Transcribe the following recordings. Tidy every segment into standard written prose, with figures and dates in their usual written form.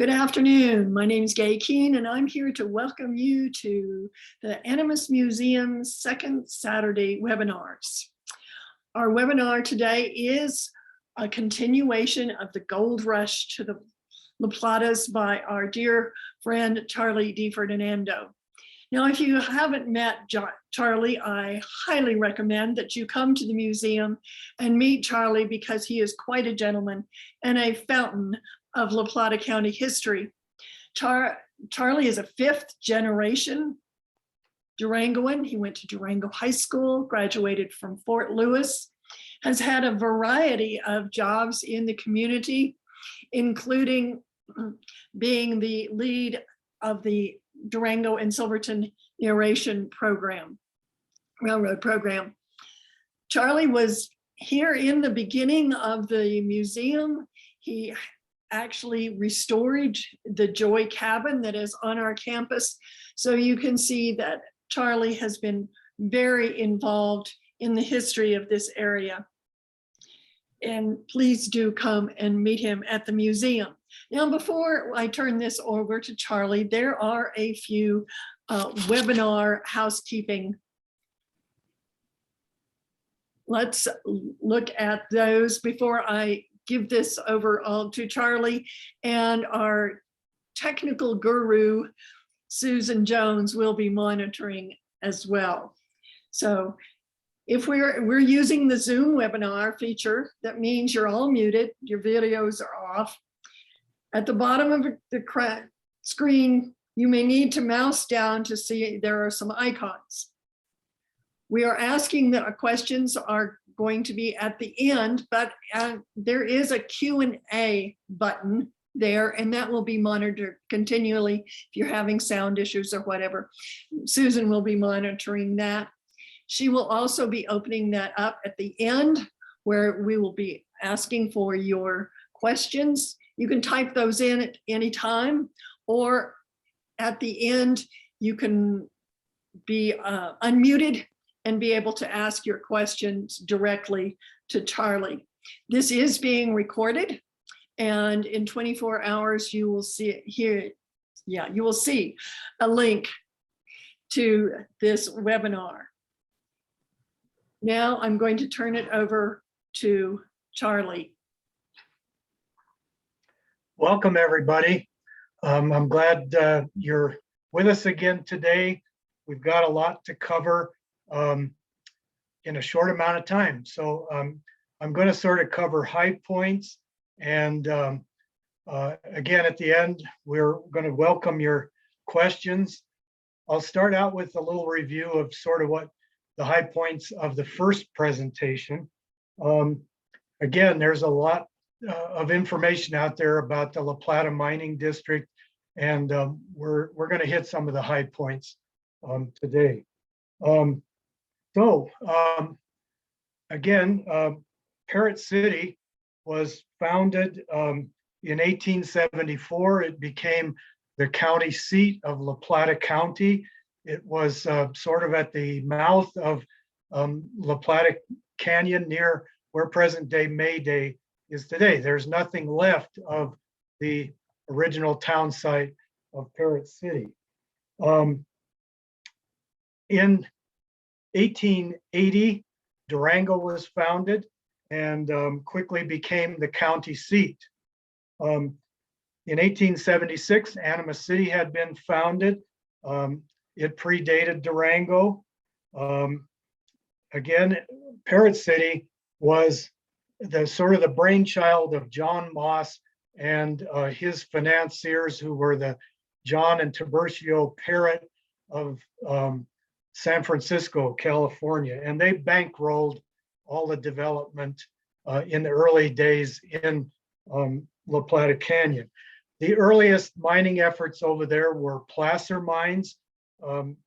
Good afternoon. My name is Gay Keene, and I'm here to welcome you to the Animas Museum's second Saturday webinars. Our webinar today is a continuation of the Gold Rush to the Platas by our dear friend Charlie DiFerdinando. Now, if you haven't met Charlie, I highly recommend that you come to the museum and meet Charlie because he is quite a gentleman and a fountain of La Plata County history. Charlie is a fifth generation Durangoan. He went to Durango High School, graduated from Fort Lewis, has had a variety of jobs in the community, including being the lead of the Durango and Silverton narration program, railroad program. Charlie was here in the beginning of the museum. He actually restored the Joy Cabin that is on our campus. So you can see that Charlie has been very involved in the history of this area. And please do come and meet him at the museum. Now, before I turn this over to Charlie, there are a few webinar housekeeping. Let's look at those before I give this over all to Charlie, and our technical guru, Susan Jones, will be monitoring as well. So if we're using the Zoom webinar feature, that means you're all muted, your videos are off. At the bottom of the screen, you may need to mouse down to see there are some icons. We are asking that our questions are going to be at the end, but there is a Q&A button there, and that will be monitored continually if you're having sound issues or whatever. Susan will be monitoring that. She will also be opening that up at the end, where we will be asking for your questions. You can type those in at any time, or at the end, you can be unmuted and be able to ask your questions directly to Charlie. This is being recorded, and in 24 hours, you will see it here. Yeah, you will see a link to this webinar. Now I'm going to turn it over to Charlie. Welcome, everybody. I'm glad you're with us again today. We've got a lot to cover in a short amount of time. So I'm going to sort of cover high points. And again, at the end, we're going to welcome your questions. I'll start out with a little review of sort of what the high points of the first presentation. Again, there's a lot of information out there about the La Plata mining district, and we're going to hit some of the high points today. Again, Parrot City was founded in 1874. It became the county seat of La Plata County. It was sort of at the mouth of La Plata Canyon, near where present-day Mayday is today. There's nothing left of the original town site of Parrot City. In 1880, Durango was founded and quickly became the county seat. In 1876, Animas City had been founded. It predated Durango. Again, Parrot City was the sort of the brainchild of John Moss and his financiers, who were the John and Tiburcio Parrott of San Francisco, California. And they bankrolled all the development in the early days in La Plata Canyon. The earliest mining efforts over there were placer mines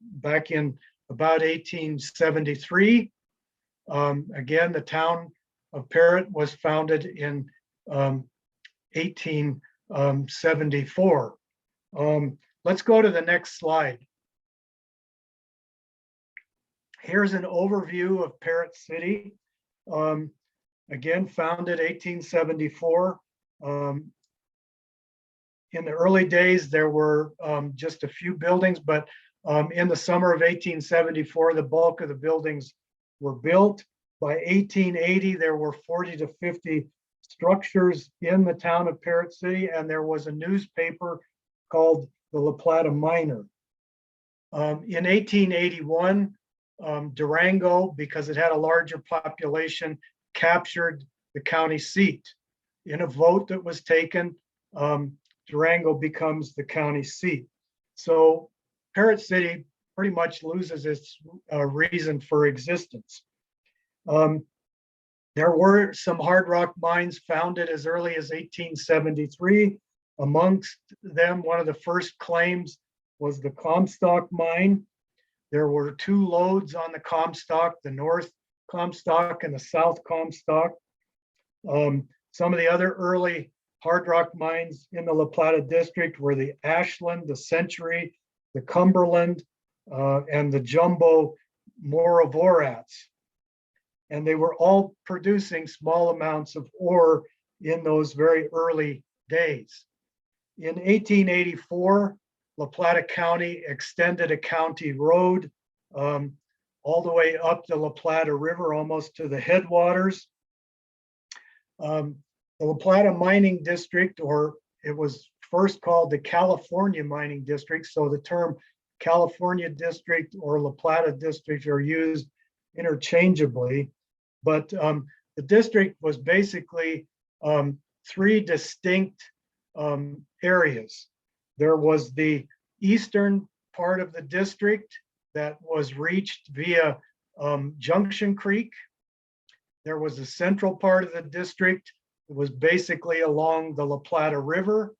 back in about 1873. Again, the town of Parrot was founded in 1874. Let's go to the next slide. Here's an overview of Parrot City. Again, founded 1874. in the early days, there were just a few buildings, but in the summer of 1874, the bulk of the buildings were built. By 1880, there were 40 to 50 structures in the town of Parrott City, and there was a newspaper called the La Plata Miner. In 1881, Durango, because it had a larger population, captured the county seat. In a vote that was taken, Durango becomes the county seat. So Parrott City pretty much loses its reason for existence. There were some hard rock mines founded as early as 1873. Amongst them, one of the first claims was the Comstock mine. There were two lodes on the Comstock, the North Comstock and the South Comstock. Some of the other early hard rock mines in the La Plata district were the Ashland, the Century, the Cumberland, and the Jumbo Moravorats. And they were all producing small amounts of ore in those very early days. In 1884, La Plata County extended a county road all the way up the La Plata River, almost to the headwaters. The La Plata Mining District, or it was first called the California Mining District, so the term California District or La Plata District are used interchangeably, but the district was basically three distinct areas. There was the eastern part of the district that was reached via Junction Creek. There was the central part of the district. It was basically along the La Plata River.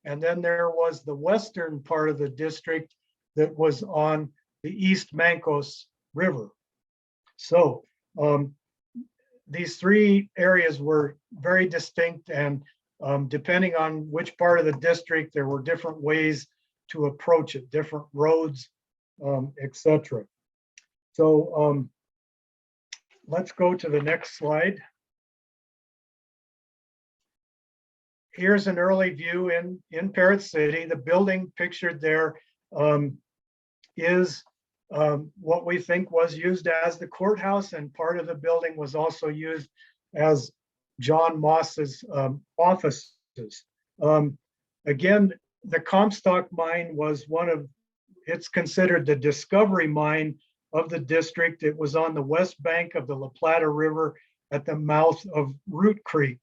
And then there was the western part of the district that was on the East Mancos River. So these three areas were very distinct, and depending on which part of the district, there were different ways to approach it, different roads, etc. So let's go to the next slide. Here's an early view in Parrott City. The building pictured there is what we think was used as the courthouse, and part of the building was also used as John Moss's offices. Again, the Comstock mine was it's considered the discovery mine of the district. It was on the west bank of the La Plata River at the mouth of Root Creek.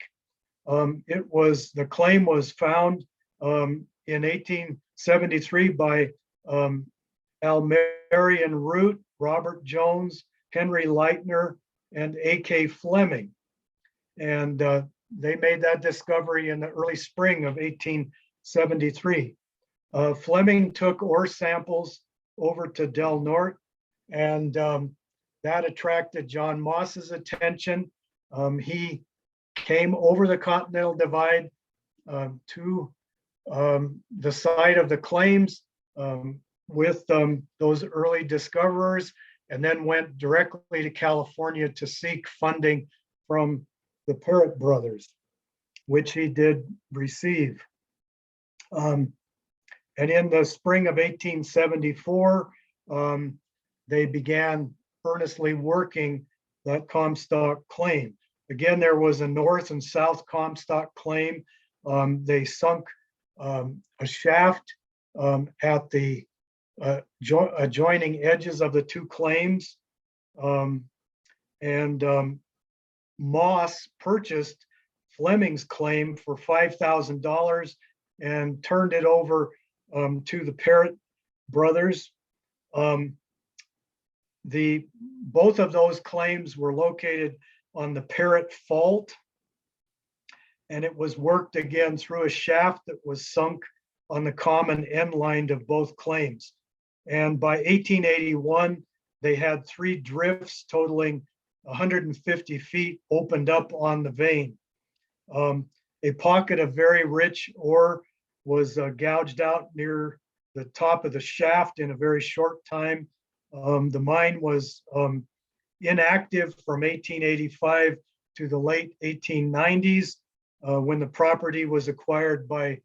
The claim was found in 1873 by Almerian Root, Robert Jones, Henry Leitner, and A.K. Fleming. And they made that discovery in the early spring of 1873. Fleming took ore samples over to Del Norte, and that attracted John Moss's attention. He came over the Continental Divide to the site of the claims with those early discoverers, and then went directly to California to seek funding from the Parrott brothers, which he did receive. And in the spring of 1874, they began earnestly working that Comstock claim. Again, there was a north and south Comstock claim. They sunk a shaft at the adjoining edges of the two claims. Moss purchased Fleming's claim for $5,000 and turned it over to the Parrott brothers. Both of those claims were located on the Parrott Fault, and it was worked again through a shaft that was sunk on the common end line of both claims. And by 1881, they had three drifts totaling 150 feet opened up on the vein. A pocket of very rich ore was gouged out near the top of the shaft in a very short time. The mine was inactive from 1885 to the late 1890s when the property was acquired by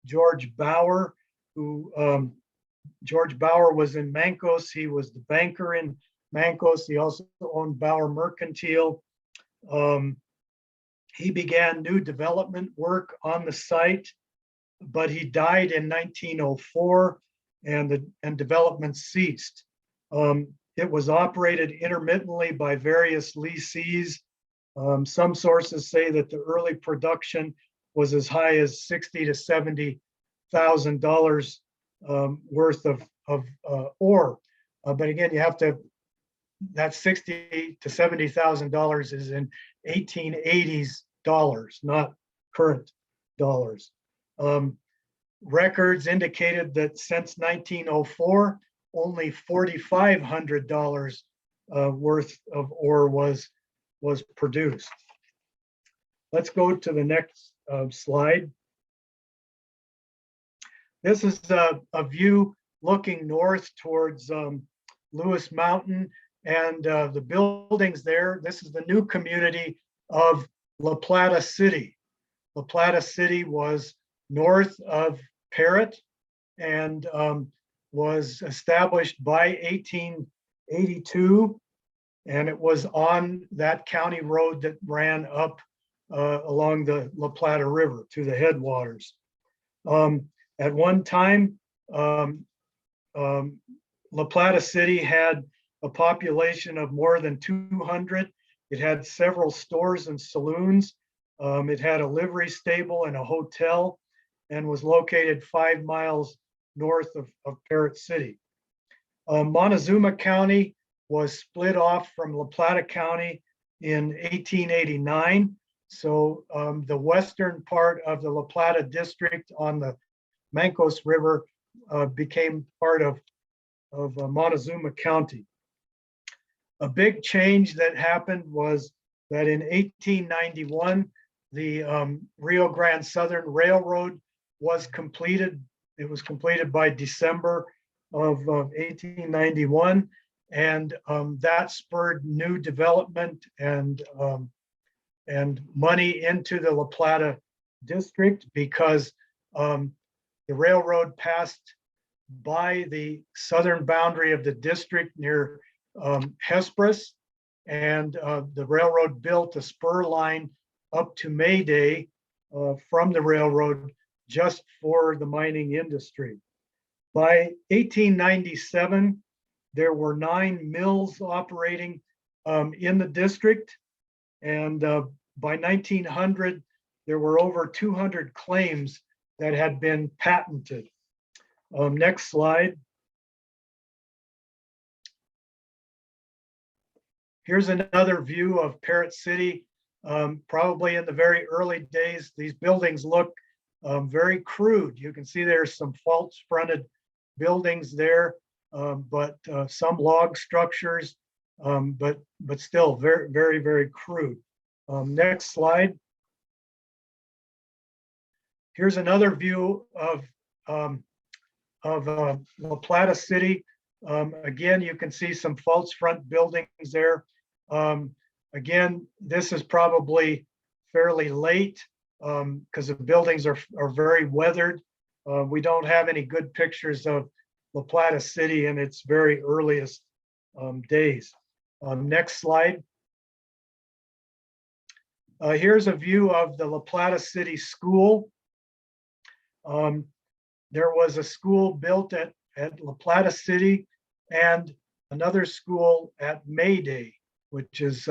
George Bauer, who George Bauer was in Mancos. He was the banker in Mancos. He also owned Bauer Mercantile. He began new development work on the site, but he died in 1904 and development ceased. It was operated intermittently by various lessees. Some sources say that the early production was as high as $60,000 to $70,000 worth of ore. But again, you have to, that $60,000 to $70,000 is in 1880s dollars, not current dollars. Records indicated that since 1904, only $4,500 worth of ore was produced. Let's go to the next slide. This is a view looking north towards Lewis Mountain and the buildings there. This is the new community of La Plata City. La Plata City was north of Parrott and was established by 1882. And it was on that county road that ran up along the La Plata River to the headwaters. At one time, La Plata City had a population of more than 200. It had several stores and saloons. It had a livery stable and a hotel and was located 5 miles north of Parrott City. Montezuma County was split off from La Plata County in 1889. So the western part of the La Plata district on the Mancos River became part of Montezuma County. A big change that happened was that in 1891, the Rio Grande Southern Railroad was completed. It was completed by December of 1891, and that spurred new development and money into the La Plata district because the railroad passed by the southern boundary of the district near Hesperus, and the railroad built a spur line up to Mayday from the railroad just for the mining industry. By 1897, there were 9 mills operating in the district, and by 1900, there were over 200 claims that had been patented. Next slide. Here's another view of Parrott City. Probably in the very early days, these buildings look very crude. You can see there's some false fronted buildings there, but some log structures, but still very, very, very crude. Next slide. Here's another view of La Plata City. Again, you can see some false front buildings there. Again, this is probably fairly late because the buildings are very weathered. We don't have any good pictures of La Plata City in its very earliest days. Next slide. Here's a view of the La Plata City School. There was a school built at La Plata City and another school at Mayday, which is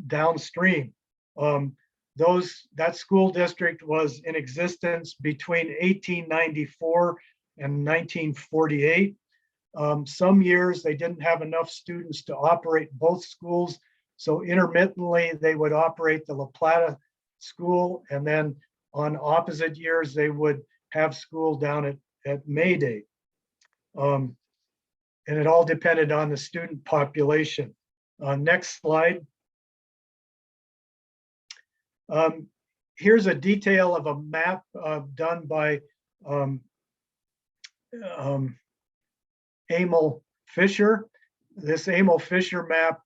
downstream. That school district was in existence between 1894 and 1948. Some years they didn't have enough students to operate both schools, so intermittently they would operate the La Plata school, and then on opposite years they would have school down at Mayday. And it all depended on the student population. Next slide. Here's a detail of a map done by Emil Fisher. This Emil Fisher map,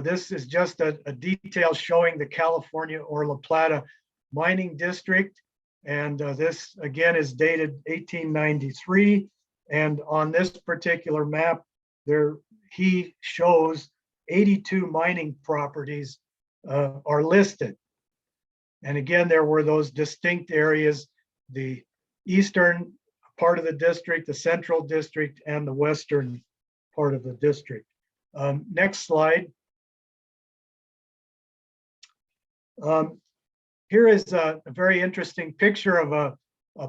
this is just a detail showing the California or La Plata mining district. And this again is dated 1893. And on this particular map, there he shows 82 mining properties are listed. And again, there were those distinct areas, the eastern part of the district, the central district, and the western part of the district. Next slide. Here is a very interesting picture of a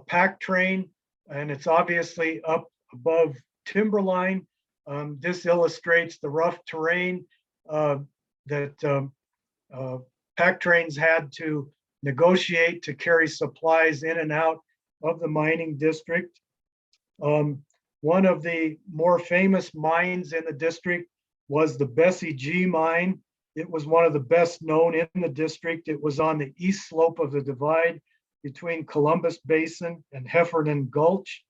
pack train, and it's obviously up above timberline. This illustrates the rough terrain that pack trains had to negotiate to carry supplies in and out of the mining district. One of the more famous mines in the district was the Bessie G mine. It was one of the best known in the district. It was on the east slope of the divide between Columbus Basin and Heffernan Gulch.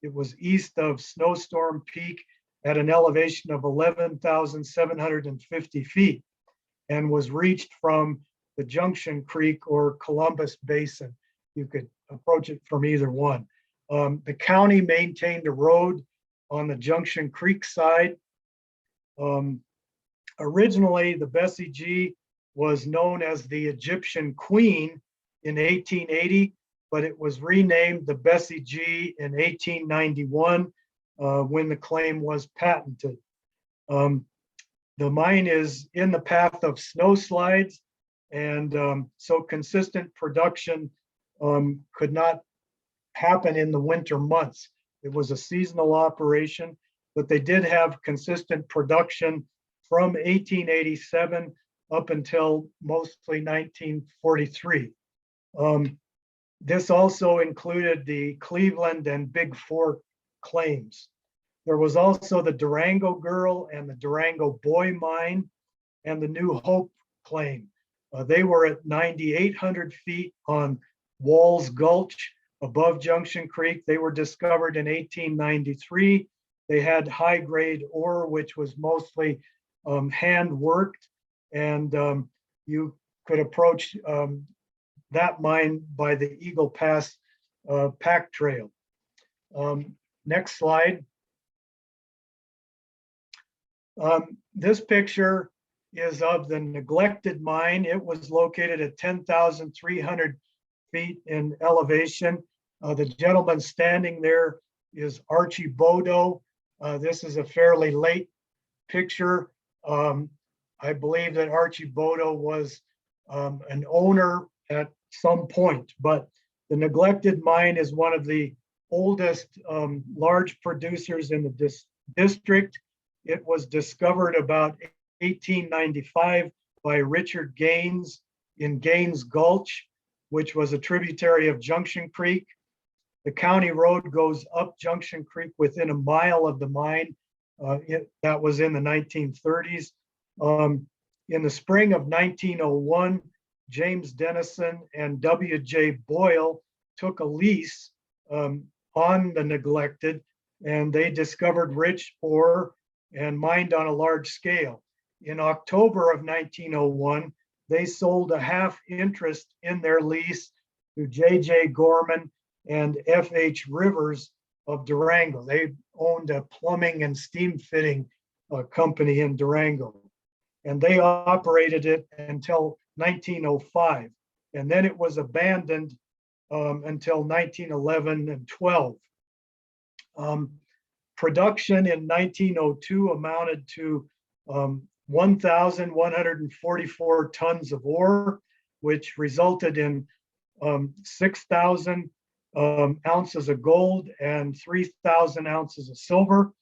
It was east of Snowstorm Peak at an elevation of 11,750 feet and was reached from the Junction Creek or Columbus Basin. You could approach it from either one. The county maintained a road on the Junction Creek side. Originally, the Bessie G was known as the Egyptian Queen in 1880, but it was renamed the Bessie G in 1891 when the claim was patented. The mine is in the path of snow slides, and so consistent production could not happen in the winter months. It was a seasonal operation, but they did have consistent production from 1887 up until mostly 1943. This also included the Cleveland and Big Fork claims. There was also the Durango Girl and the Durango Boy mine and the New Hope claim. They were at 9,800 feet on Walls Gulch above Junction Creek. They were discovered in 1893. They had high grade ore, which was mostly hand worked, and you could approach that mine by the Eagle Pass pack trail. Next slide. This picture is of the neglected mine. It was located at 10,300 feet in elevation. The gentleman standing there is Archie Bodo. This is a fairly late picture. I believe that Archie Bodo was an owner at some point, but the neglected mine is one of the oldest large producers in the district. It was discovered about 1895 by Richard Gaines in Gaines Gulch, which was a tributary of Junction Creek. The county road goes up Junction Creek within a mile of the mine. That was in the 1930s. In the spring of 1901, James Dennison and W.J. Boyle took a lease on the neglected, and they discovered rich ore and mined on a large scale. In October of 1901, they sold a half interest in their lease to J.J. Gorman and F.H. Rivers of Durango. They owned a plumbing and steam fitting company in Durango, and they operated it until 1905. And then it was abandoned until 1911 and 12. Production in 1902 amounted to 1,144 tons of ore, which resulted in 6,000 ounces of gold and 3,000 ounces of silver.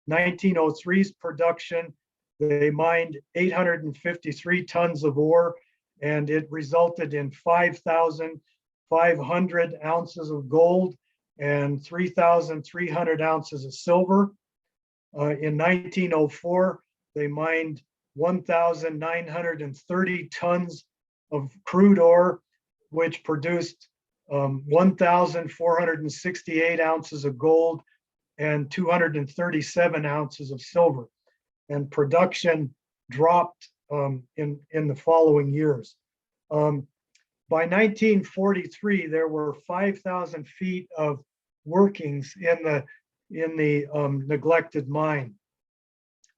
1903's production, they mined 853 tons of ore, and it resulted in 5,500 ounces of gold and 3,300 ounces of silver. In 1904, they mined 1,930 tons of crude ore, which produced 1,468 ounces of gold and 237 ounces of silver. And production dropped in the following years. By 1943, there were 5,000 feet of workings in the neglected mine.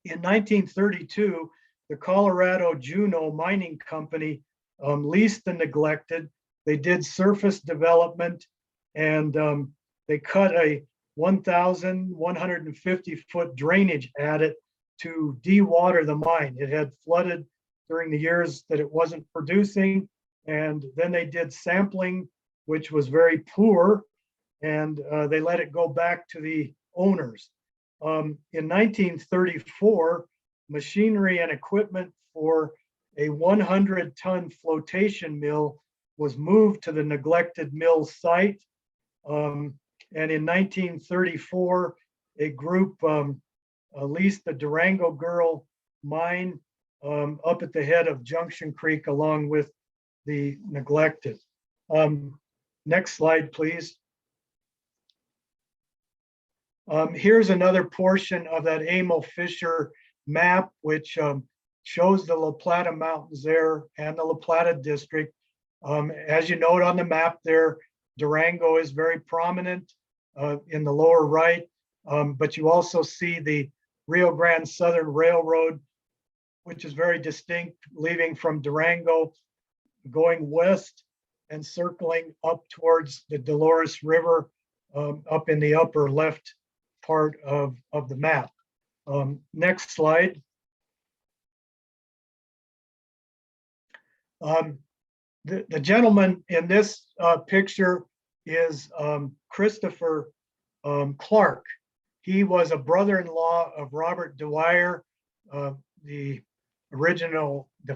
In 1932, the Colorado Juneau Mining Company leased the neglected. They did surface development, and they cut a 1,150-foot drainage at it to dewater the mine. It had flooded during the years that it wasn't producing, and then they did sampling, which was very poor, and they let it go back to the owners. In 1934, machinery and equipment for a 100-ton flotation mill was moved to the neglected mill site. And in 1934, a group leased the Durango Girl mine up at the head of Junction Creek along with the neglected. Next slide, please. Here's another portion of that Emil Fisher map, which shows the La Plata Mountains there and the La Plata district. As you note on the map there, Durango is very prominent in the lower right, but you also see the Rio Grande Southern Railroad, which is very distinct, leaving from Durango, going west and circling up towards the Dolores River up in the upper left part of the map. Next slide. The gentleman in this picture is Christopher Clark. He was a brother-in-law of Robert Dwyer, the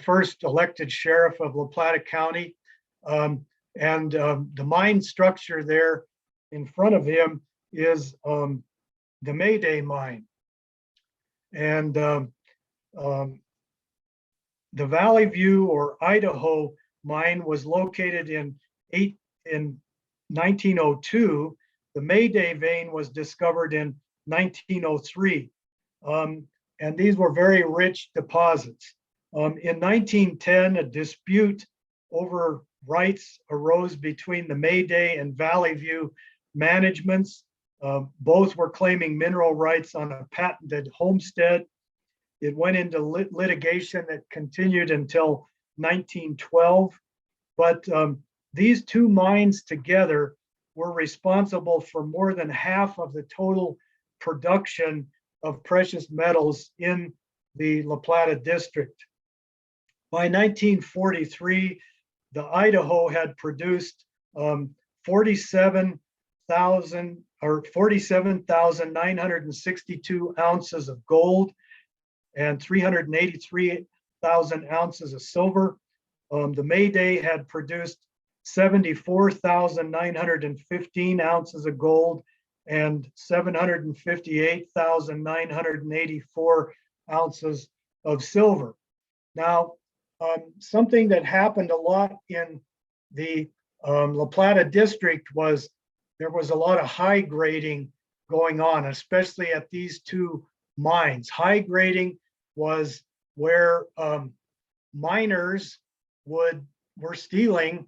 first elected sheriff of La Plata County. And the mine structure there in front of him is the Mayday mine. And the Valley View or Idaho mine was located in 1902. The Mayday vein was discovered in 1903. And these were very rich deposits. In 1910, a dispute over rights arose between the Mayday and Valley View managements. Both were claiming mineral rights on a patented homestead. It went into litigation that continued until 1912. But these two mines together were responsible for more than half of the total production of precious metals in the La Plata district. By 1943, the Idaho had produced 47,962 ounces of gold and 383,000 ounces of silver. The Mayday had produced 74,915 ounces of gold and 758,984 ounces of silver. Now, something that happened a lot in the La Plata district was there was a lot of high grading going on, especially at these two mines. High grading was where miners were stealing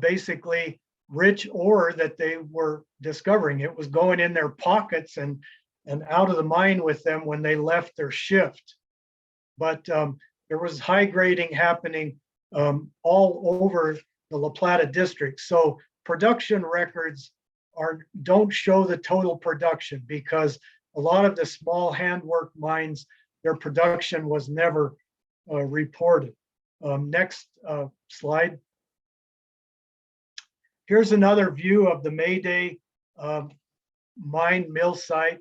basically rich ore that they were discovering. It was going in their pockets and out of the mine with them when they left their shift. But there was high grading happening all over the La Plata district. So production records don't show the total production because a lot of the small handwork mines, their production was never reported. Next slide. Here's another view of the Mayday mine mill site.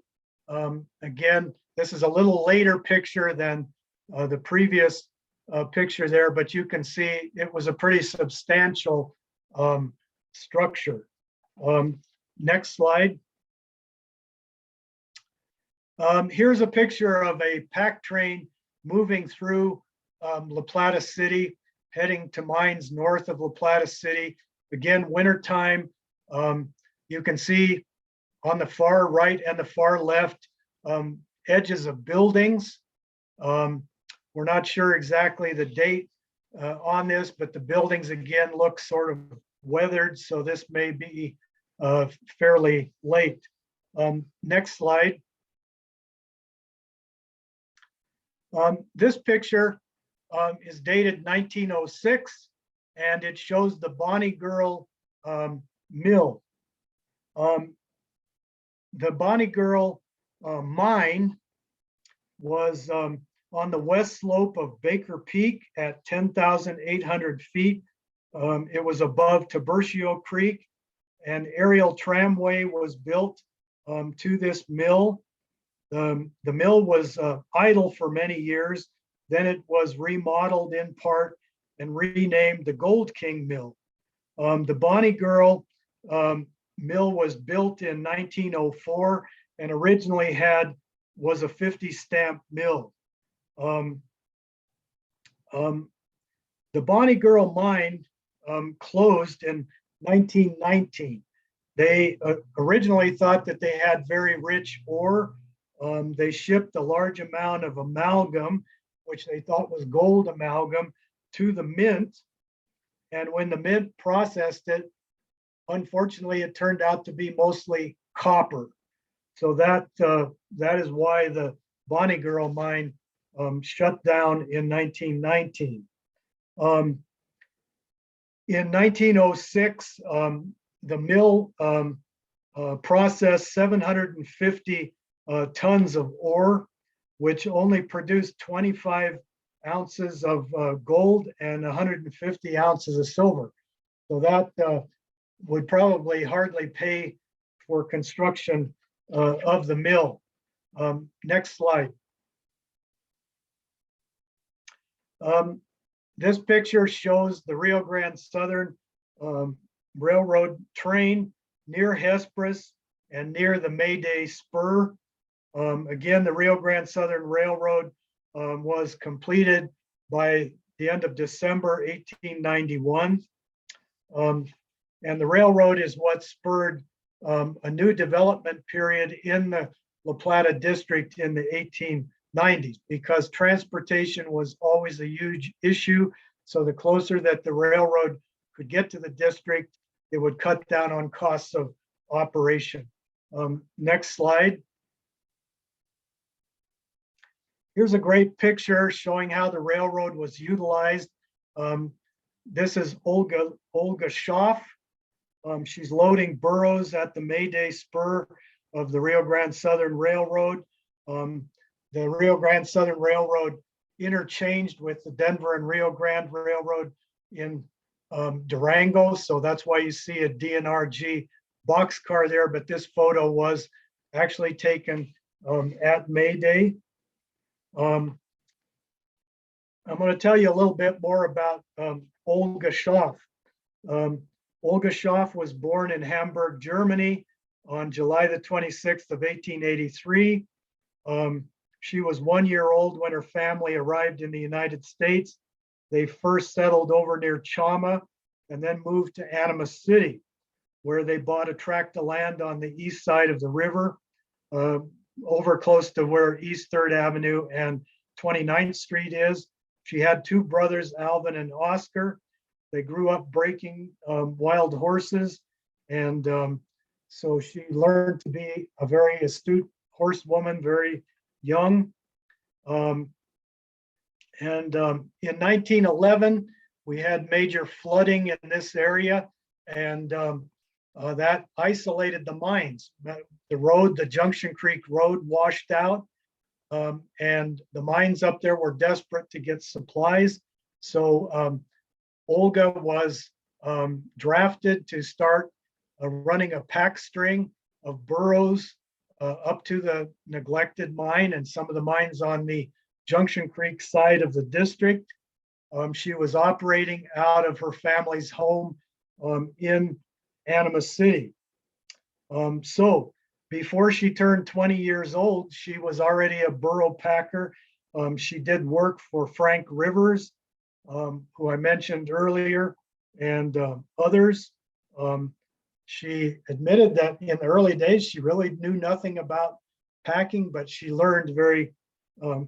Again, this is a little later picture than the previous picture there, but you can see it was a pretty substantial structure. Next slide. Here's a picture of a pack train moving through La Plata City, heading to mines north of La Plata City. Again, wintertime. You can see on the far right and the far left edges of buildings. We're not sure exactly the date on this, but the buildings again look sort of weathered, so this may be fairly late. Next slide. This picture is dated 1906, and it shows the Bonnie Girl mill. The Bonnie Girl mine was on the west slope of Baker Peak at 10,800 feet. It was above Tiburcio Creek. An aerial tramway was built to this mill. The mill was idle for many years. Then it was remodeled in part and renamed the Gold King Mill. The Bonnie Girl mill was built in 1904 and originally was a 50 stamp mill. The Bonnie Girl mine closed in 1919. They originally thought that they had very rich ore. They shipped a large amount of amalgam, which they thought was gold amalgam, to the mint. And when the mint processed it, unfortunately, it turned out to be mostly copper. So that is why the Bonnie Girl mine shut down in 1919. In 1906, the mill processed 750 tons of ore, which only produced 25 ounces of gold and 150 ounces of silver. So that would probably hardly pay for construction of the mill. Next slide. This picture shows the Rio Grande Southern Railroad train near Hesperus and near the Mayday Spur. Again, the Rio Grande Southern Railroad was completed by the end of December 1891. And the railroad is what spurred a new development period in the La Plata district in the 1890s, because transportation was always a huge issue. So the closer that the railroad could get to the district, it would cut down on costs of operation. Next slide. Here's a great picture showing how the railroad was utilized. This is Olga Schaff. She's loading burros at the Mayday Spur of the Rio Grande Southern Railroad. The Rio Grande Southern Railroad interchanged with the Denver and Rio Grande Railroad in Durango. So that's why you see a DNRG boxcar there, but this photo was actually taken at Mayday. I'm going to tell you a little bit more about Olga Schaff. Olga Schaff was born in Hamburg, Germany on July the 26th of 1883. She was 1 year old when her family arrived in the United States. They first settled over near Chama and then moved to Animas City, where they bought a tract of land on the east side of the river, over close to where East 3rd Avenue and 29th Street is. She had two brothers, Alvin and Oscar. They grew up breaking wild horses, and so she learned to be a very astute horsewoman, very young. In 1911, we had major flooding in this area, and that isolated the mines. The road, the Junction Creek Road, washed out, and the mines up there were desperate to get supplies. So Olga was drafted to start running a pack string of burros up to the neglected mine and some of the mines on the Junction Creek side of the district. She was operating out of her family's home in Animas City. So before she turned 20 years old, she was already a burro packer. She did work for Frank Rivers, who I mentioned earlier, and others. She admitted that in the early days, she really knew nothing about packing, but she learned very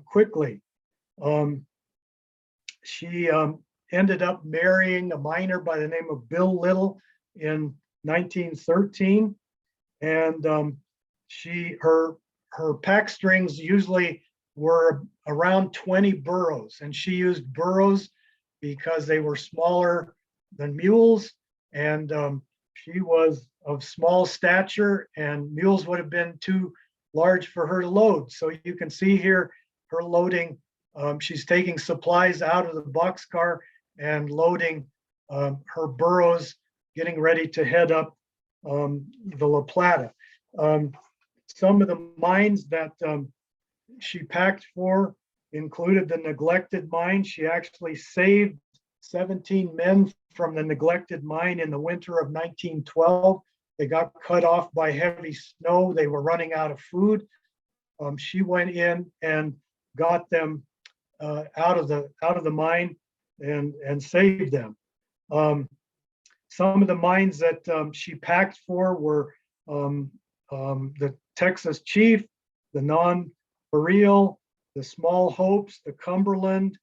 quickly. She ended up marrying a miner by the name of Bill Little in 1913. And her pack strings usually were around 20 burros, and she used burros because they were smaller than mules, and she was of small stature, and mules would have been too large for her to load. So you can see here her loading. She's taking supplies out of the boxcar and loading her burros, getting ready to head up the La Plata. Some of the mines that she packed for included the neglected mine. She actually saved 17 men from the neglected mine in the winter of 1912. They got cut off by heavy snow. They were running out of food. She went in and got them out of the mine and saved them. Some of the mines that she packed for were the Texas Chief, the Non-Boreal, the Small Hopes, the Cumberland,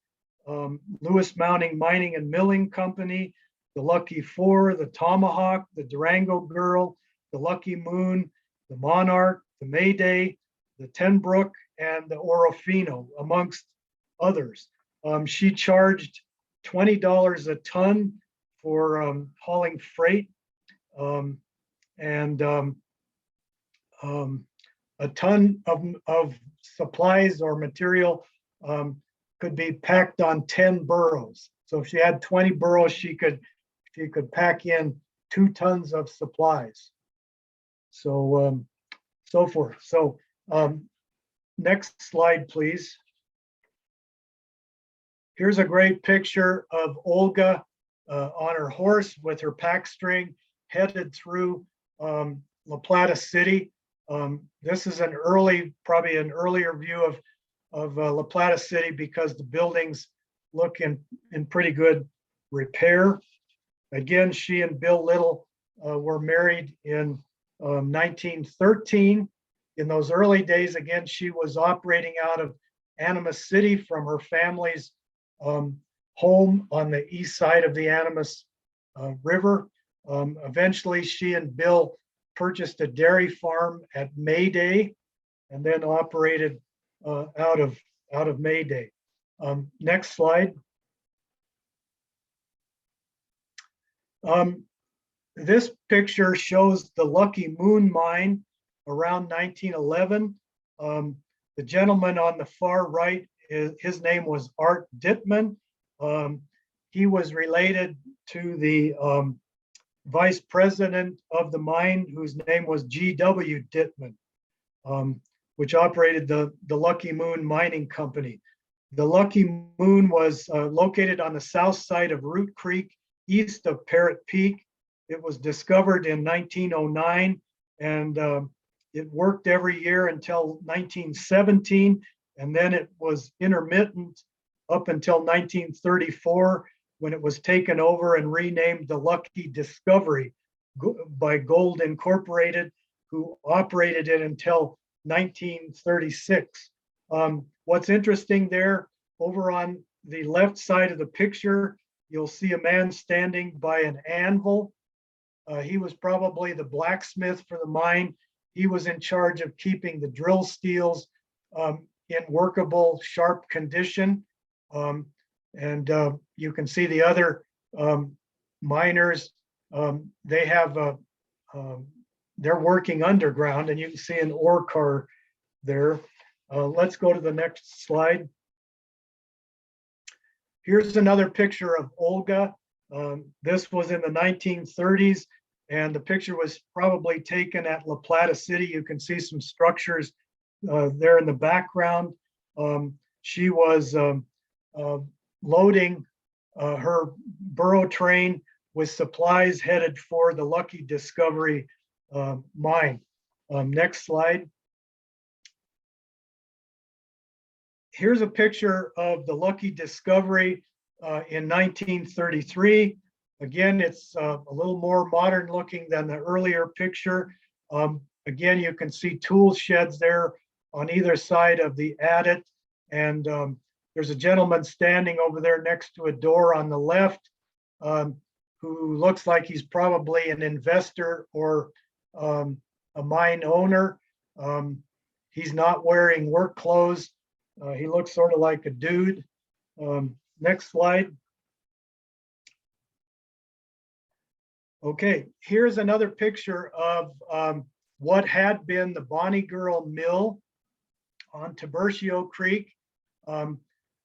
Lewis Mounting Mining and Milling Company, the Lucky Four, the Tomahawk, the Durango Girl, the Lucky Moon, the Monarch, the Mayday, the Tenbrook, and the Orofino, amongst others. She charged $20 a ton for hauling freight, and a ton of supplies or material could be packed on 10 burros. So if she had 20 burros, she could pack in 2 tons of supplies. So so forth. So next slide, please. Here's a great picture of Olga on her horse with her pack string headed through La Plata City. This is probably an earlier view of La Plata City because the buildings look in pretty good repair. Again, she and Bill Little were married in 1913. In those early days, again, she was operating out of Animas City from her family's home on the east side of the Animas River. Eventually, she and Bill purchased a dairy farm at Mayday and then operated out of Mayday. Next slide. This picture shows the Lucky Moon mine around 1911. The gentleman on the far right, his name was Art Dittman. He was related to the vice president of the mine, whose name was G.W. Dittman, which operated the Lucky Moon Mining Company. The Lucky Moon was located on the south side of Root Creek, east of Parrot Peak. It was discovered in 1909, and it worked every year until 1917, and then it was intermittent up until 1934, when it was taken over and renamed the Lucky Discovery by Gold Incorporated, who operated it until 1936. What's interesting there, over on the left side of the picture, you'll see a man standing by an anvil. He was probably the blacksmith for the mine. He was in charge of keeping the drill steels in workable, sharp condition. And you can see the other miners. They have they're working underground, and you can see an ore car there. Let's go to the next slide. Here's another picture of Olga. This was in the 1930s, and the picture was probably taken at La Plata City. You can see some structures there in the background. She was loading her burro train with supplies headed for the Lucky Discovery mine. Next slide. Here's a picture of the Lucky Discovery in 1933. Again, it's a little more modern looking than the earlier picture. Again, you can see tool sheds there on either side of the adit, and There's a gentleman standing over there next to a door on the left, who looks like he's probably an investor or a mine owner. He's not wearing work clothes. He looks sort of like a dude. Next slide. Okay, here's another picture of what had been the Bonnie Girl Mill on Tiburcio Creek.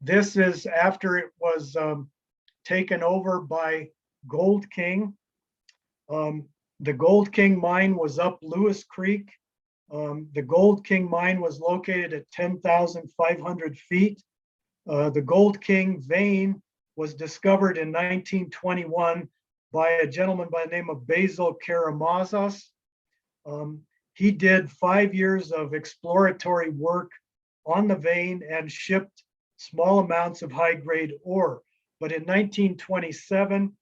This is after it was taken over by Gold King. The Gold King mine was up Lewis Creek. The Gold King mine was located at 10,500 feet. The Gold King vein was discovered in 1921 by a gentleman by the name of Basil Karamazos. He did 5 years of exploratory work on the vein and shipped small amounts of high-grade ore. But in 1927,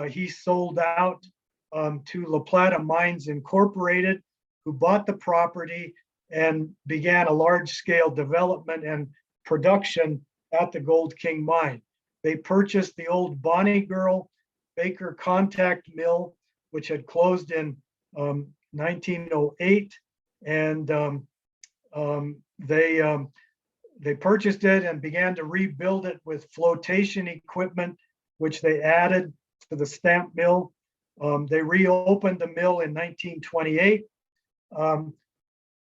he sold out to La Plata Mines Incorporated, who bought the property and began a large-scale development and production at the Gold King mine. They purchased the old Bonnie Girl Baker Contact Mill, which had closed in 1908, and they purchased it and began to rebuild it with flotation equipment, which they added to the stamp mill. They reopened the mill in 1928.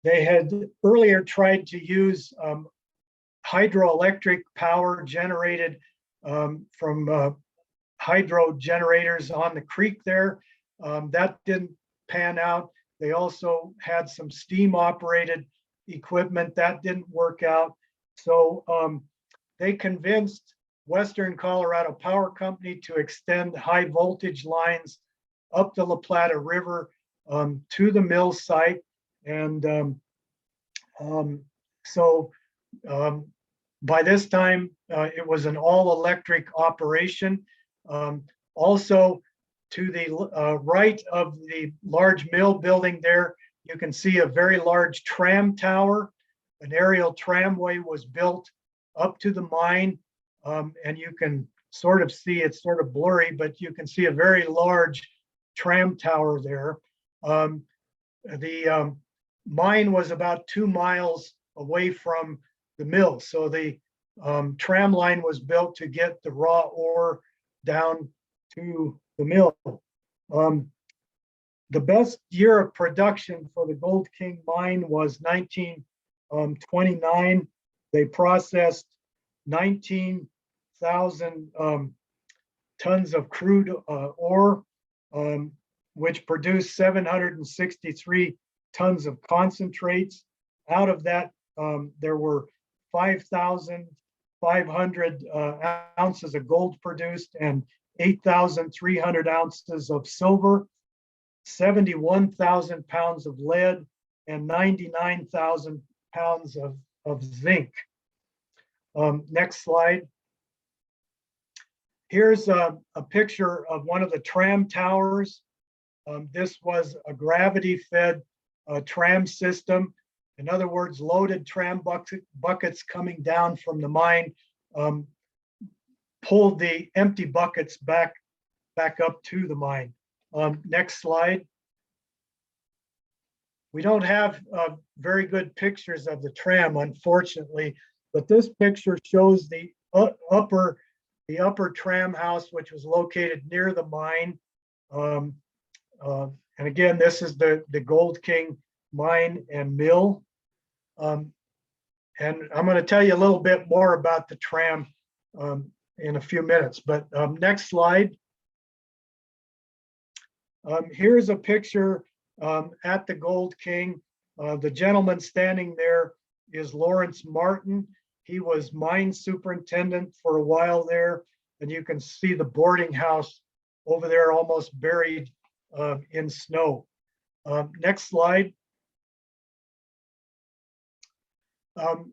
They had earlier tried to use hydroelectric power generated from hydro generators on the creek there. That didn't pan out. They also had some steam operated equipment that didn't work out. So they convinced Western Colorado Power Company to extend high voltage lines up the La Plata River to the mill site. And by this time, it was an all electric operation. Also, to the right of the large mill building there, you can see a very large tram tower. An aerial tramway was built up to the mine, and you can sort of see, it's sort of blurry, but you can see a very large tram tower there. The mine was about 2 miles away from the mill, so the tram line was built to get the raw ore down to the mill. The best year of production for the Gold King mine was 1929. They processed 19,000 tons of crude ore, which produced 763 tons of concentrates. Out of that, there were 5,500 ounces of gold produced and 8,300 ounces of silver, 71,000 pounds of lead, and 99,000 pounds of zinc. Next slide. Here's a picture of one of the tram towers. This was a gravity-fed tram system. In other words, loaded tram buckets coming down from the mine pulled the empty buckets back up to the mine. Next slide. We don't have very good pictures of the tram, unfortunately, but this picture shows the upper tram house, which was located near the mine. And again, this is the Gold King mine and mill. And I'm going to tell you a little bit more about the tram in a few minutes, but next slide. Here's a picture at the Gold King. The gentleman standing there is Lawrence Martin. He was mine superintendent for a while there, and you can see the boarding house over there almost buried in snow. Next slide.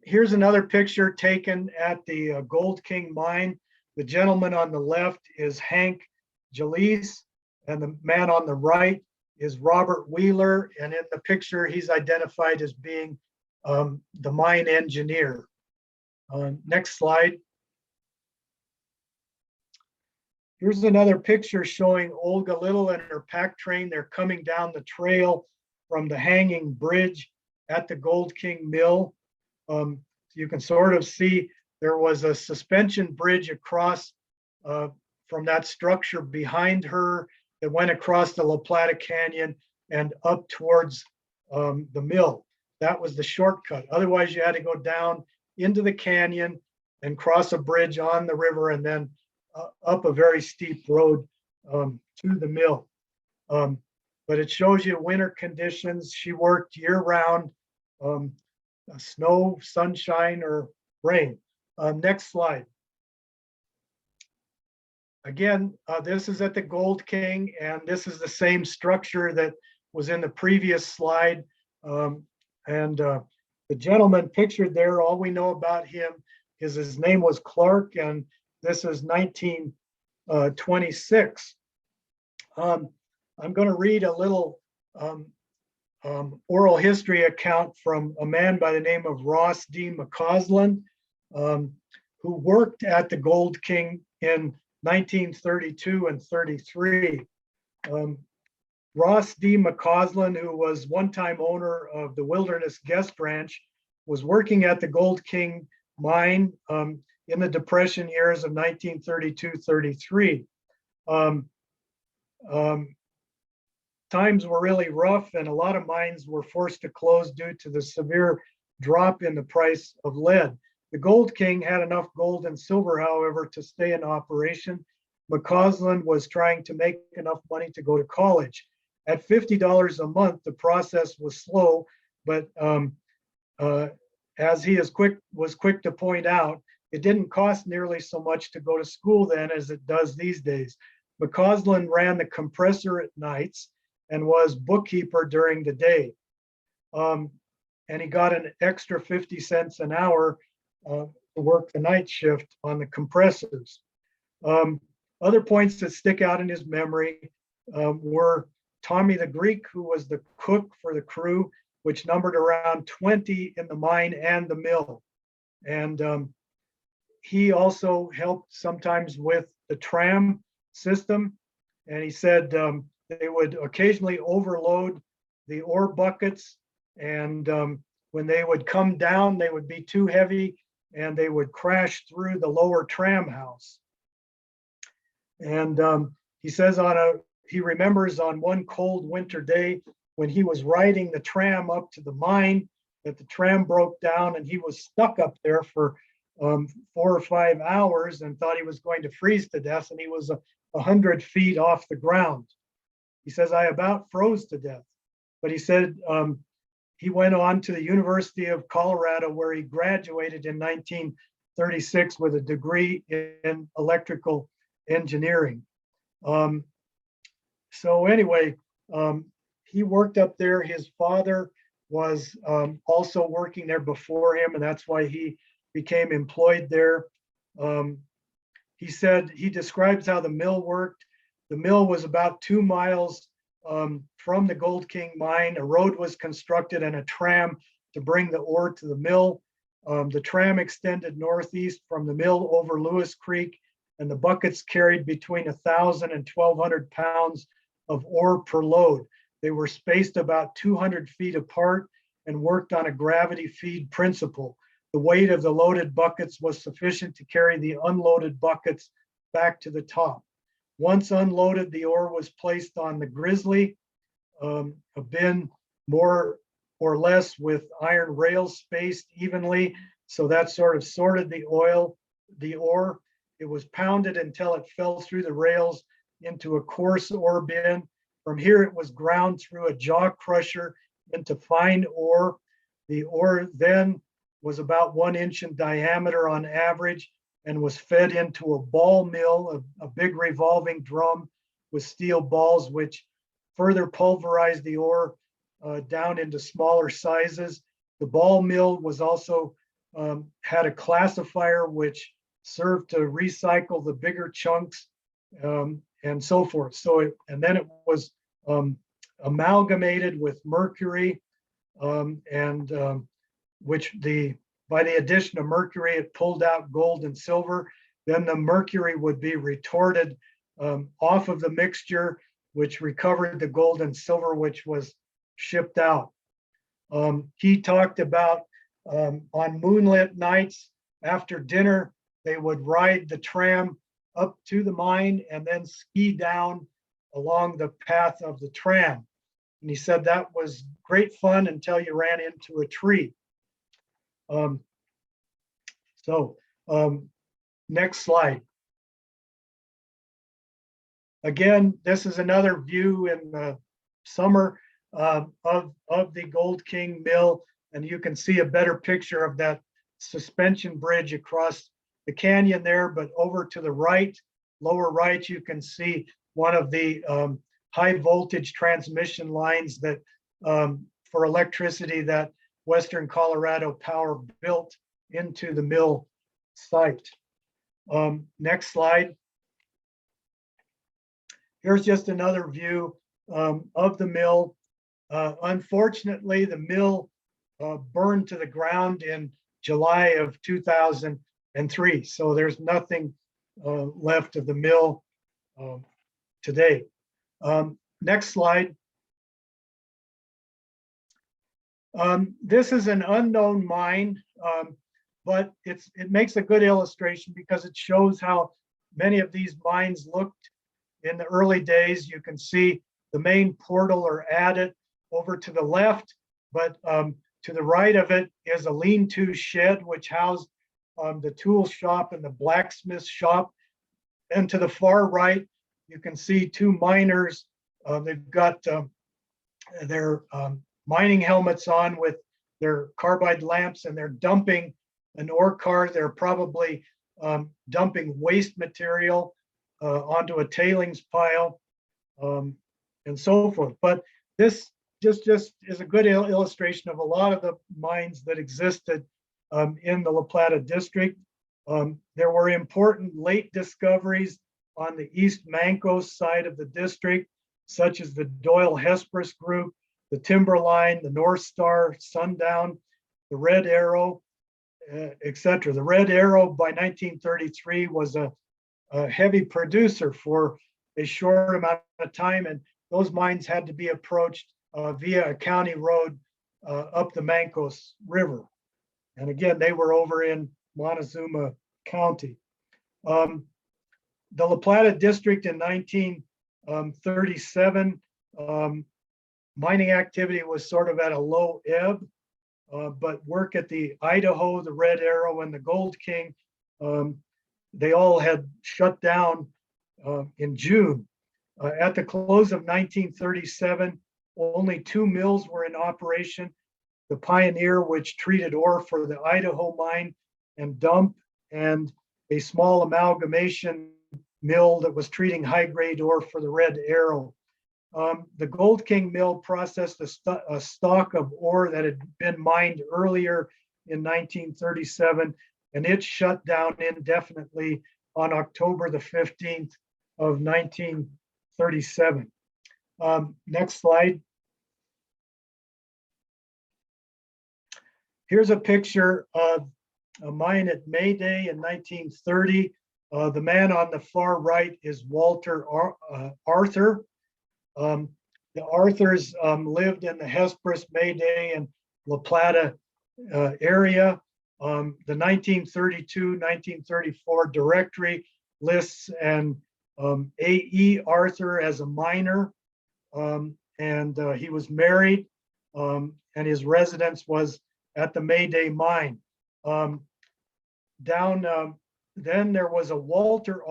Here's another picture taken at the Gold King mine. The gentleman on the left is Hank Jalise, and the man on the right is Robert Wheeler. And in the picture, he's identified as being the mine engineer. Next slide. Here's another picture showing Olga Little and her pack train. They're coming down the trail from the hanging bridge at the Gold King Mill. You can sort of see there was a suspension bridge across from that structure behind her that went across the La Plata Canyon and up towards the mill. That was the shortcut. Otherwise, you had to go down into the canyon and cross a bridge on the river and then up a very steep road to the mill. But it shows you winter conditions. She worked year round, snow, sunshine, or rain. Next slide. Again, this is at the Gold King, and this is the same structure that was in the previous slide. The gentleman pictured there, all we know about him is his name was Clark, and this is 1926. I'm going to read a little oral history account from a man by the name of Ross D. McCausland, who worked at the Gold King in 1932 and 33. Ross D. McCausland, who was one-time owner of the Wilderness Guest Ranch, was working at the Gold King mine in the Depression years of 1932-33. Times were really rough, and a lot of mines were forced to close due to the severe drop in the price of lead. The Gold King had enough gold and silver, however, to stay in operation. McCausland was trying to make enough money to go to college. At $50 a month, the process was slow, but as he was quick to point out, it didn't cost nearly so much to go to school then as it does these days. McCausland ran the compressor at nights and was bookkeeper during the day. And he got an extra 50 cents an hour to work the night shift on the compressors. Other points that stick out in his memory were Tommy the Greek, who was the cook for the crew, which numbered around 20 in the mine and the mill. And he also helped sometimes with the tram system. And he said they would occasionally overload the ore buckets. And when they would come down, they would be too heavy and they would crash through the lower tram house. And he says he remembers on one cold winter day when he was riding the tram up to the mine that the tram broke down and he was stuck up there for 4 or 5 hours and thought he was going to freeze to death, and he was 100 feet off the ground. He says, I about froze to death. But he said he went on to the University of Colorado, where he graduated in 1936 with a degree in electrical engineering. So anyway, he worked up there. His father was also working there before him, and that's why he became employed there. He said, he describes how the mill worked. The mill was about 2 miles from the Gold King mine. A road was constructed and a tram to bring the ore to the mill. The tram extended northeast from the mill over Lewis Creek, and the buckets carried between 1,000 and 1,200 pounds of ore per load. They were spaced about 200 feet apart and worked on a gravity feed principle. The weight of the loaded buckets was sufficient to carry the unloaded buckets back to the top. Once unloaded, the ore was placed on the grizzly, a bin more or less with iron rails spaced evenly. So that sort of sorted the ore. It was pounded until it fell through the rails into a coarse ore bin. From here, it was ground through a jaw crusher into fine ore. The ore then was about 1 inch in diameter on average and was fed into a ball mill, a big revolving drum with steel balls, which further pulverized the ore down into smaller sizes. The ball mill was also had a classifier which served to recycle the bigger chunks and so forth. And then it was amalgamated with mercury, which the by the addition of mercury, it pulled out gold and silver. Then the mercury would be retorted off of the mixture, which recovered the gold and silver, which was shipped out. He talked about on moonlit nights after dinner, they would ride the tram up to the mine and then ski down along the path of the tram. And he said that was great fun until you ran into a tree. Next slide. Again, this is another view in the summer of the Gold King mill, and you can see a better picture of that suspension bridge across the canyon there. But over to the right, lower right, you can see one of the high voltage transmission lines that for electricity that Western Colorado Power built into the mill site. Next slide. Here's just another view of the mill. Unfortunately, the mill burned to the ground in July of 2003. So there's nothing left of the mill today. Next slide. This is an unknown mine, but it makes a good illustration because it shows how many of these mines looked in the early days. You can see the main portal or adit over to the left, but to the right of it is a lean-to shed which housed the tool shop and the blacksmith shop. And to the far right, you can see two miners. They've got their mining helmets on with their carbide lamps, and they're dumping an ore car. They're probably dumping waste material onto a tailings pile, and so forth. But this just is a good illustration of a lot of the mines that existed in the La Plata district. There were important late discoveries on the East Mancos side of the district, such as the Doyle Hesperus Group, the Timberline, the North Star, Sundown, the Red Arrow, etc. The Red Arrow by 1933 was a heavy producer for a short amount of time, and those mines had to be approached via a county road up the Mancos River. And again, they were over in Montezuma County. The La Plata district in 1937, mining activity was sort of at a low ebb, but work at the Idaho, the Red Arrow, and the Gold King, they all had shut down in June. At the close of 1937, only two mills were in operation: the Pioneer, which treated ore for the Idaho mine and dump, and a small amalgamation mill that was treating high-grade ore for the Red Arrow. The Gold King mill processed a stock of ore that had been mined earlier in 1937, and it shut down indefinitely on October the 15th of 1937. Next slide. Here's a picture of a mine at May Day in 1930. The man on the far right is Walter Arthur. The Arthurs lived in the Hesperus, May Day, and La Plata area. The 1932-1934 directory lists an A.E. Arthur as a miner, and he was married, and his residence was at the May Day mine. Then there was a Walter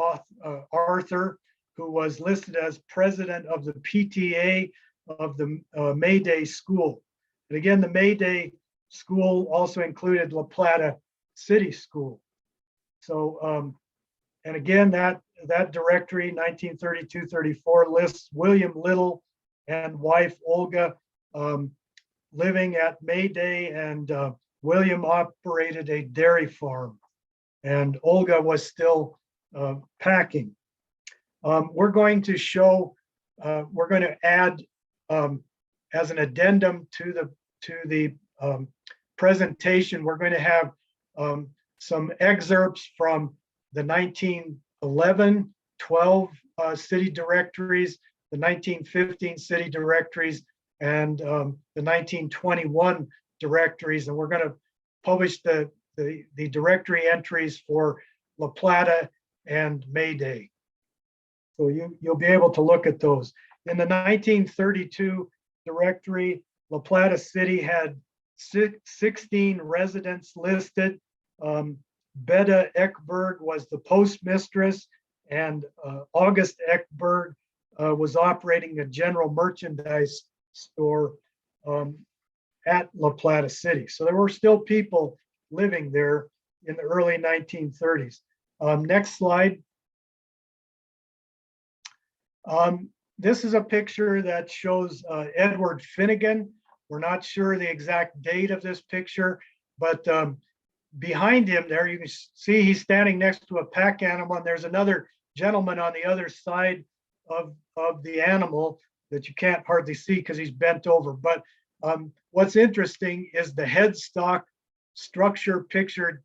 Arthur, who was listed as president of the PTA of the May Day School. And again, the May Day School also included La Plata City School. So, and again, that directory, 1932-34, lists William Little and wife Olga living at May Day, and William operated a dairy farm, and Olga was still packing. We're going to show, we're going to add as an addendum to the presentation, we're going to have some excerpts from the 1911, 12 city directories, the 1915 city directories, and the 1921 directories. And we're going to publish the directory entries for La Plata and May Day. So you'll be able to look at those. In the 1932 directory, La Plata City had 16 residents listed. Betta Eckberg was the postmistress, and August Eckberg was operating a general merchandise store at La Plata City. So there were still people living there in the early 1930s. Next slide. This is a picture that shows Edward Finnegan. We're not sure the exact date of this picture, but behind him there, you can see he's standing next to a pack animal, and there's another gentleman on the other side of the animal that you can't hardly see because he's bent over. But what's interesting is the headstock structure pictured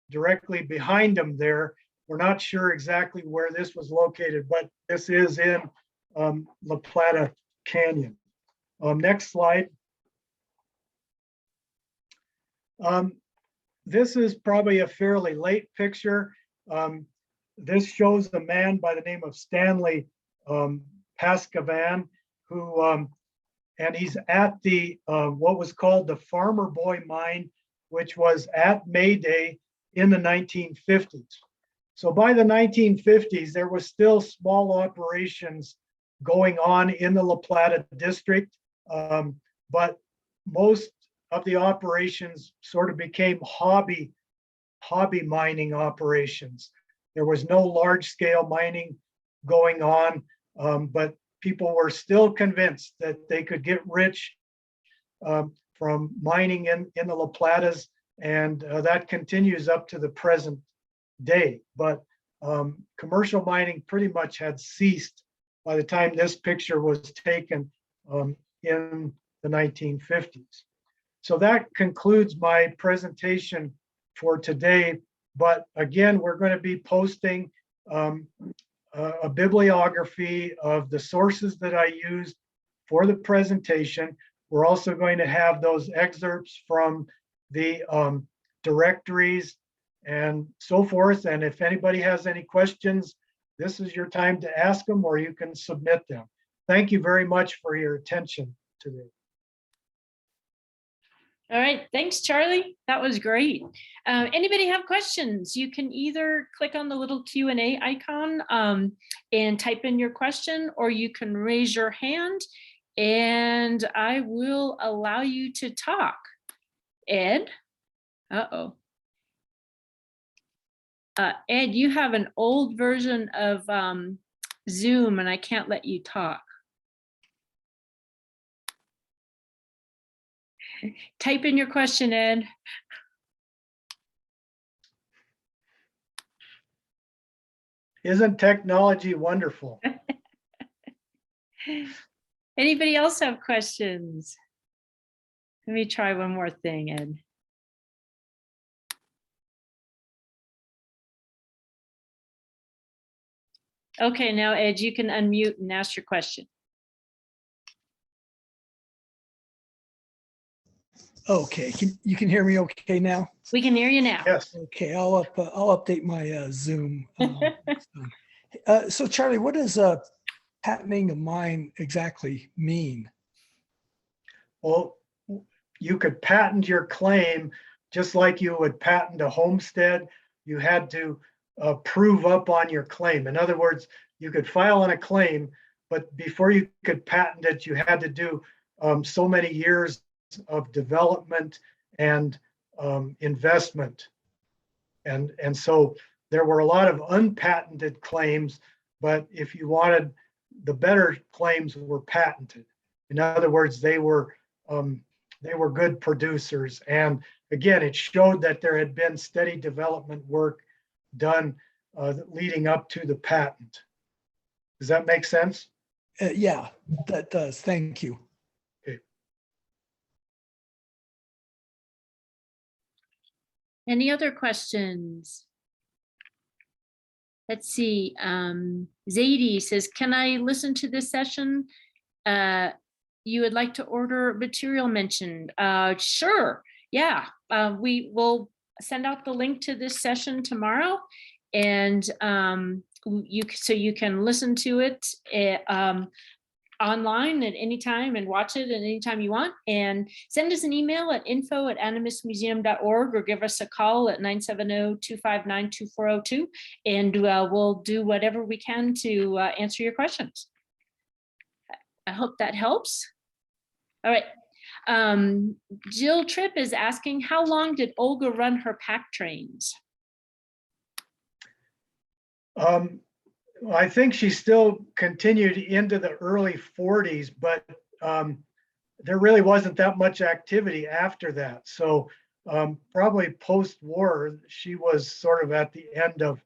directly behind him there. We're not sure exactly where this was located, but this is in La Plata Canyon. Next slide. This is probably a fairly late picture. This shows a man by the name of Stanley Pascavan, who, and he's at the, what was called the Farmer Boy Mine, which was at May Day in the 1950s. So by the 1950s, there was still small operations going on in the La Plata district, but most of the operations sort of became hobby mining operations. There was no large scale mining going on, but people were still convinced that they could get rich from mining in the La Platas, and that continues up to the present day. But commercial mining pretty much had ceased by the time this picture was taken in the 1950s. So that concludes my presentation for today. But again, we're going to be posting a bibliography of the sources that I used for the presentation. We're also going to have those excerpts from the directories and so forth. And if anybody has any questions, this is your time to ask them, or you can submit them. Thank you very much for your attention today. All right, thanks, Charlie. That was great. Anybody have questions? You can either click on the little Q&A icon and type in your question, or you can raise your hand and I will allow you to talk. Ed? Uh-oh. Ed, you have an old version of Zoom and I can't let you talk. Type in your question, Ed. Isn't technology wonderful? Anybody else have questions? Let me try one more thing, Ed. Okay, now Ed, you can unmute and ask your question. Okay, you can hear me okay now? We can hear you now. Yes. Okay, I'll update my Zoom. So Charlie, what does patenting a mine exactly mean? Well, you could patent your claim just like you would patent a homestead. You had to prove up on your claim. In other words, you could file on a claim, but before you could patent it, you had to do so many years of development and investment. And so there were a lot of unpatented claims, but if you wanted, the better claims were patented. In other words, they were good producers. And again, it showed that there had been steady development work done leading up to the patent. Does that make sense? Yeah, that does. Thank you. Any other questions? Let's see. Zadie says, can I listen to this session? You would like to order material mentioned? Sure. Yeah. We will send out the link to this session tomorrow, and so you can listen to it online at any time and watch it at any time you want, and send us an email at info@animusmuseum.org or give us a call at 970-259-2402, and we'll do whatever we can to answer your questions. I hope that helps. All right. Jill Tripp is asking, how long did Olga run her pack trains? I think she still continued into the early 40s, but there really wasn't that much activity after that. So probably post-war, she was sort of at the end of,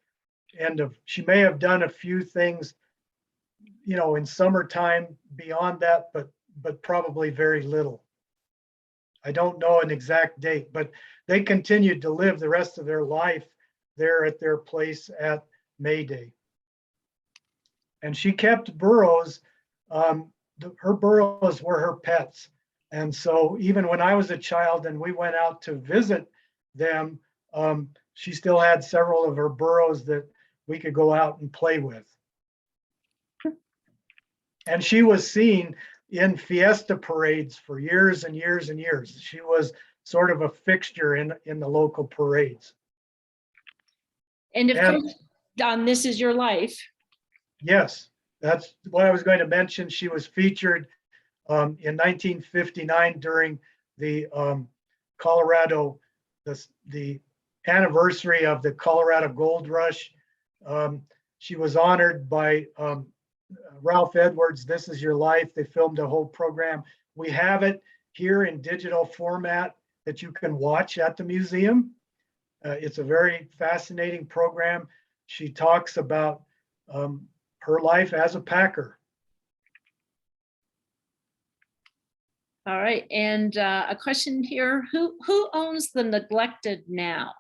she may have done a few things, you know, in summertime beyond that, but probably very little. I don't know an exact date, but they continued to live the rest of their life there at their place at May Day. And she kept burros. Her burros were her pets. And so even when I was a child and we went out to visit them, she still had several of her burros that we could go out and play with. And she was seen in fiesta parades for years and years and years. She was sort of a fixture in the local parades. And of course, Don, This Is Your Life. Yes, that's what I was going to mention. She was featured in 1959 during the Colorado, the anniversary of the Colorado Gold Rush. She was honored by Ralph Edwards' This Is Your Life. They filmed a whole program. We have it here in digital format that you can watch at the museum. It's a very fascinating program. She talks about her life as a packer. All right, and a question here, who owns the Neglected now?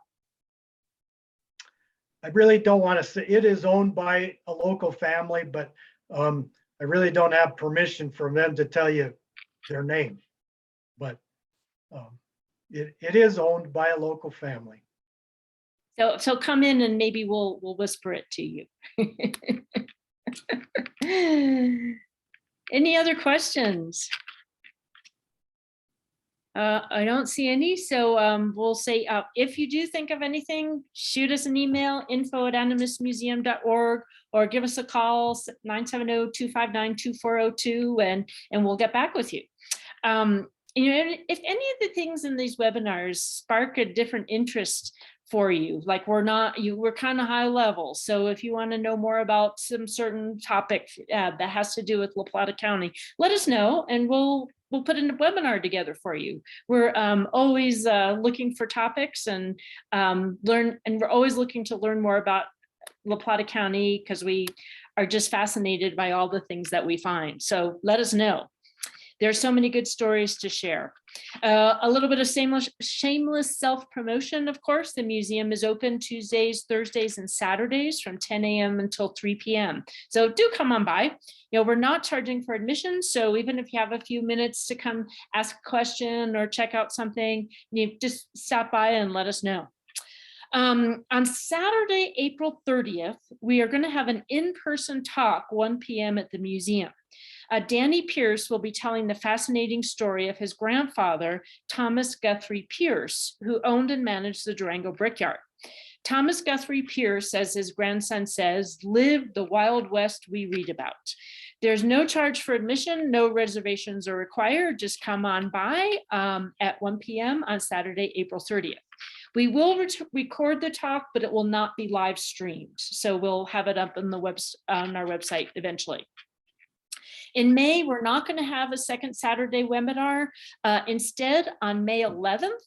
I really don't want to say. It is owned by a local family, but I really don't have permission from them to tell you their name. But it is owned by a local family. So come in and maybe we'll whisper it to you. Any other questions? I don't see any, so we'll say if you do think of anything, shoot us an email, info@animusmuseum.org, or give us a call, 970-259-2402, and we'll get back with you. You know, if any of the things in these webinars spark a different interest for you, like we're kind of high level. So if you want to know more about some certain topic that has to do with La Plata County, let us know and we'll put in a webinar together for you. We're always looking for topics and we're always looking to learn more about La Plata County because we are just fascinated by all the things that we find. So let us know. There's so many good stories to share. A little bit of shameless self-promotion, of course. The museum is open Tuesdays, Thursdays, and Saturdays from 10 a.m. until 3 p.m. So do come on by. You know, we're not charging for admission, so even if you have a few minutes to come ask a question or check out something, you just stop by and let us know. On Saturday, April 30th, we are going to have an in-person talk, 1 p.m. at the museum. Danny Pierce will be telling the fascinating story of his grandfather, Thomas Guthrie Pierce, who owned and managed the Durango Brickyard. Thomas Guthrie Pierce, as his grandson says, lived the Wild West we read about. There's no charge for admission, no reservations are required. Just come on by at 1 p.m. on Saturday, April 30th. We will record the talk, but it will not be live streamed. So we'll have it up on our website eventually. In May, we're not going to have a second Saturday webinar. Instead, on May 11th,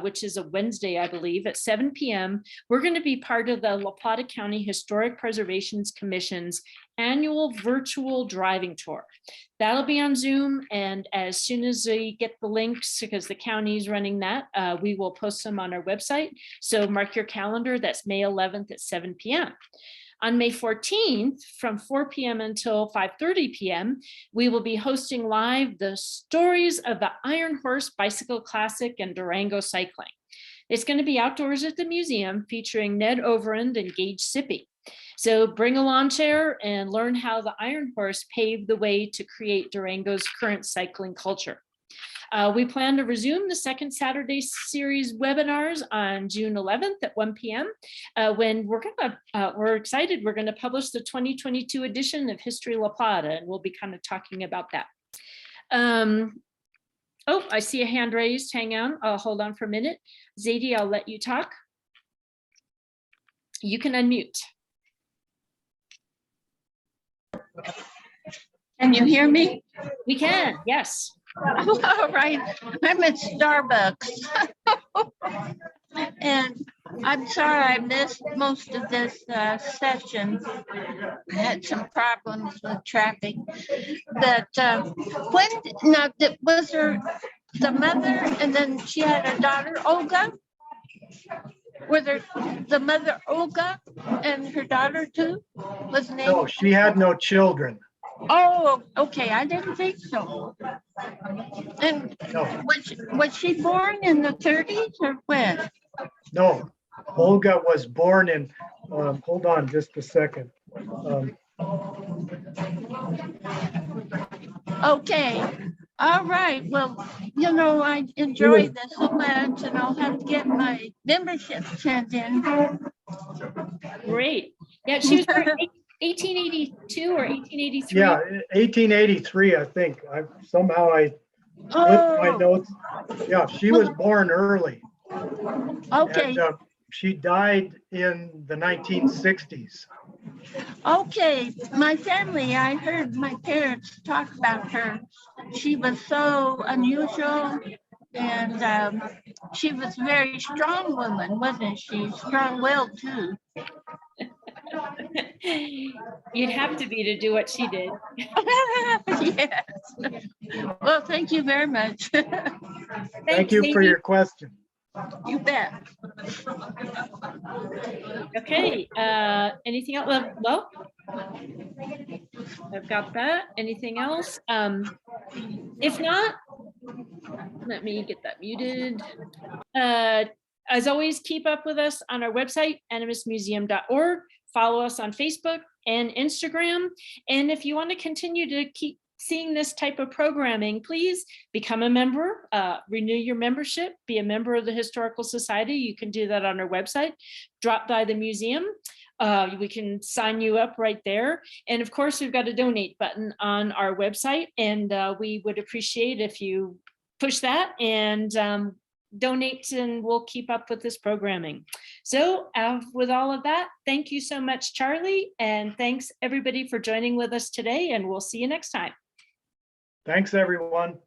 which is a Wednesday, I believe, at 7 p.m., we're going to be part of the La Plata County Historic Preservation Commission's annual virtual driving tour. That'll be on Zoom, and as soon as we get the links, because the county's running that, we will post them on our website. So mark your calendar, that's May 11th at 7 p.m. On May 14th, from 4 p.m. until 5:30 p.m., we will be hosting live the Stories of the Iron Horse Bicycle Classic and Durango Cycling. It's going to be outdoors at the museum featuring Ned Overend and Gage Sippy. So bring a lawn chair and learn how the Iron Horse paved the way to create Durango's current cycling culture. We plan to resume the second Saturday series webinars on June 11th at 1 p.m. When we're excited, we're gonna publish the 2022 edition of History La Plata, and we'll be kind of talking about that. Oh, I see a hand raised, hang on, hold on for a minute. Zadie, I'll let you talk. You can unmute. Can you hear me? We can, yes. All right, I'm at Starbucks. And I'm sorry I missed most of this session. I had some problems with traffic. But was there the mother and then she had a daughter, Olga? Were there the mother, Olga, and her daughter too? Was named? No, she had no children. Oh, okay, I didn't think so. And No. was she born in the 30s or when? No, Olga was born in, hold on just a second. Okay, all right, well, you know, I enjoyed this so much and I'll have to get my membership sent in. Great. Yeah, she was born 1882 or 1883. Yeah, 1883, I think. Somehow I flipped my notes. Yeah, she was born early. Okay. And she died in the 1960s. Okay, my family, I heard my parents talk about her. She was so unusual and she was a very strong woman, wasn't she? Strong-willed too. You'd have to be to do what she did. Yes. Well, thank you very much. Thank you for your question. You bet. Okay, anything else? Well, I've got that. Anything else? If not, let me get that muted. As always, keep up with us on our website, animusmuseum.org. Follow us on Facebook and Instagram. And if you want to continue to keep seeing this type of programming, please become a member, renew your membership, be a member of the Historical Society. You can do that on our website. Drop by the museum. We can sign you up right there. And of course, we've got a donate button on our website, and we would appreciate if you push that and donate, and we'll keep up with this programming. So with all of that, thank you so much, Charlie, and thanks everybody for joining with us today, and we'll see you next time. Thanks, everyone.